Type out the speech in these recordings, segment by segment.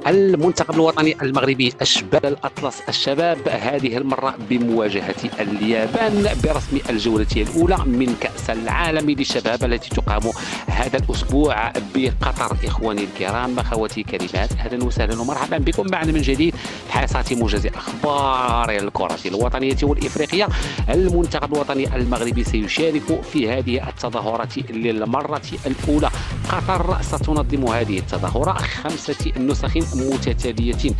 المنتخب الوطني المغربي أشبال الأطلس الشباب هذه المرة بمواجهة اليابان برسم الجولة الأولى من كأس العالم للشباب التي تقام هذا الأسبوع بقطر. إخواني الكرام، أخواتي الكريمات، أهلا وسهلا ومرحبا بكم معنا من جديد في حصة موجز أخبار الكرة الوطنية والإفريقية. المنتخب الوطني المغربي سيشارك في هذه التظاهرات للمرة الأولى. قطر ستنظم هذه التظاهرة 5 نسخ متتالية.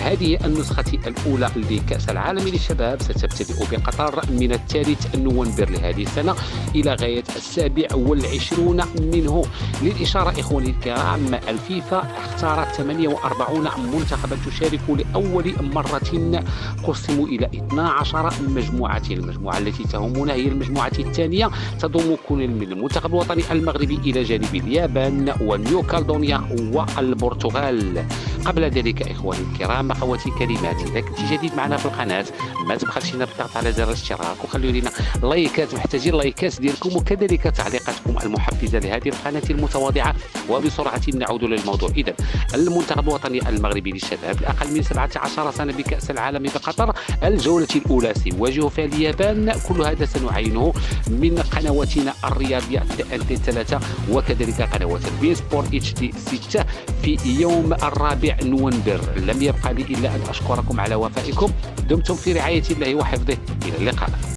هذه النسخة الأولى لكأس العالم للشباب ستبتدئ بقطر من 3 نوفمبر لهذه السنة إلى غاية 27 منه. للإشارة إخواني الكرام، الفيفا اختارت 48 منتخبا تشارك لأول مرة، قسموا إلى 12 مجموعة. المجموعة التي تهمنا هي المجموعة الثانية، تضم كل من المنتخب الوطني المغربي إلى جانب اليابان ونيوكالدونيا والبرتغال. قبل ذلك إخواني الكرام، أخواتي الكريمات، إذا كنت جديد معنا في القناة ما تبخلش بالضغط على زر الاشتراك وخلوا لنا لايكات، محتاجين لايكات ديالكم وكذلك تعليقاتكم المحفزة لهذه القناة المتواضعة. وبسرعة نعود للموضوع. إذا المنتخب الوطني المغربي للشباب لأقل من 17 سنة بكأس العالم بقطر، الجولة الأولى سيواجه فيها اليابان. كل هذا سنعينه من قنواتنا الرياضية TNT 3 وكذلك قنوات بي سبورت HD 6 في يوم 4 نوفمبر. لم يبقى لي إلا أن أشكركم على وفائكم. دمتم في رعاية الله وحفظه. إلى اللقاء.